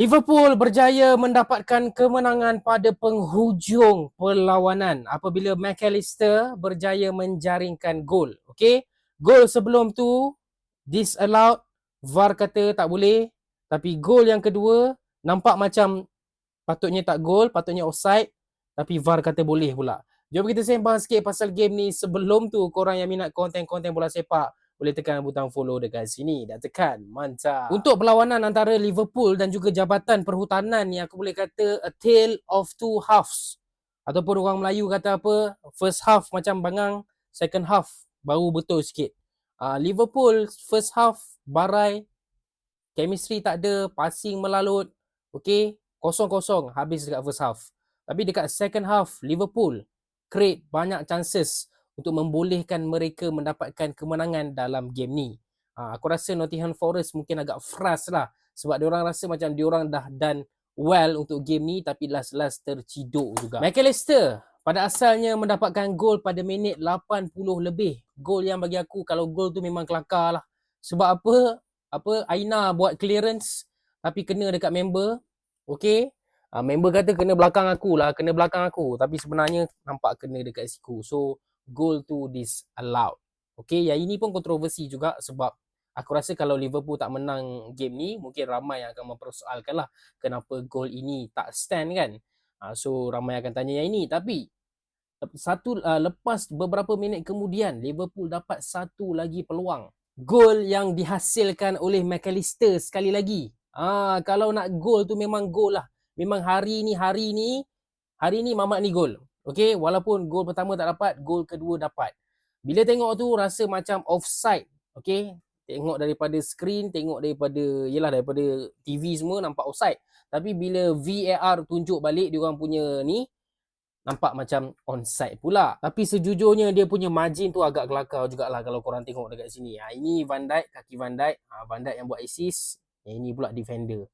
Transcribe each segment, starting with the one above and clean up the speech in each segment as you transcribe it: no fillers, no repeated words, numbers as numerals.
Liverpool berjaya mendapatkan kemenangan pada penghujung perlawanan apabila McAllister berjaya menjaringkan gol. Okey, gol sebelum tu disallowed, VAR kata tak boleh, tapi gol yang kedua nampak macam patutnya tak gol, patutnya offside, tapi VAR kata boleh pula. Jom kita sembang sikit pasal game ni. Sebelum tu, korang yang minat konten-konten bola sepak boleh tekan butang follow dekat sini. Dah tekan, mantap. Untuk perlawanan antara Liverpool dan juga Jabatan Perhutanan ni, aku boleh kata a tale of two halves. Ataupun orang Melayu kata apa, first half macam bangang, second half baru betul sikit. Liverpool first half barai, chemistry tak ada, passing melalut. Okay, kosong-kosong habis dekat first half. Tapi dekat second half, Liverpool create banyak chances untuk membolehkan mereka mendapatkan kemenangan dalam game ni. Aku rasa Nottingham Forest mungkin agak frust lah, sebab diorang rasa macam diorang dah done well untuk game ni, tapi last-last terciduk juga. McAllister pada asalnya mendapatkan gol pada minit 80 lebih. Gol yang bagi aku, kalau gol tu memang kelakar lah. Sebab Aina buat clearance tapi kena dekat member. Okey, member kata kena belakang aku lah, kena belakang aku, tapi sebenarnya nampak kena dekat siku. So goal tu disallowed. Okey, yang ini pun kontroversi juga, sebab aku rasa kalau Liverpool tak menang game ni, mungkin ramai yang akan mempersoalkan lah kenapa gol ini tak stand kan. So ramai akan tanya yang ini. Tapi lepas beberapa minit kemudian, Liverpool dapat satu lagi peluang. Gol yang dihasilkan oleh McAllister sekali lagi. Kalau nak gol tu memang gol lah. Memang hari ni Mamat ni gol. Okey, walaupun gol pertama tak dapat, gol kedua dapat. Bila tengok tu rasa macam offside. Okey, tengok daripada skrin, tengok daripada TV semua nampak offside. Tapi bila VAR tunjuk balik diorang punya ni, nampak macam onside pula. Tapi sejujurnya dia punya margin tu agak kelakar jugalah kalau korang tengok dekat sini. Ini Van Dijk, kaki Van Dijk. Van Dijk yang buat assist. Yang ini pula defender.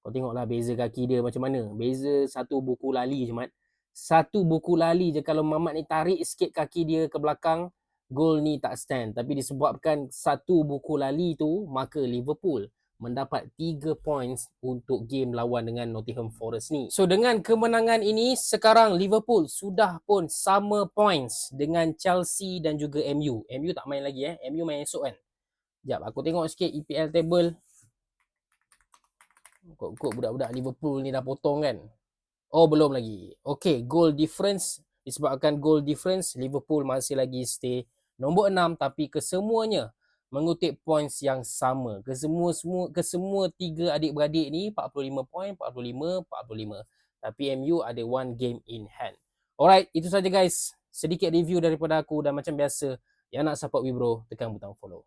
Kau tengoklah beza kaki dia macam mana. Beza satu buku lali je, Mat. Satu buku lali je. Kalau Mamat ni tarik sikit kaki dia ke belakang, gol ni tak stand. Tapi disebabkan satu buku lali tu, maka Liverpool mendapat 3 points untuk game lawan dengan Nottingham Forest ni. So dengan kemenangan ini, sekarang Liverpool sudah pun sama points dengan Chelsea dan juga MU. MU tak main lagi MU main esok kan. Sekejap aku tengok sikit EPL table. Kok budak-budak Liverpool ni dah potong kan. Oh belum lagi. Okay, goal difference. Disebabkan goal difference, Liverpool masih lagi stay nombor 6, tapi kesemuanya mengutip points yang sama. Kesemua tiga adik-beradik ni 45 poin, 45, 45. Tapi MU ada one game in hand. Alright, itu saja guys. Sedikit review daripada aku, dan macam biasa, yang nak support Wibro, tekan butang follow.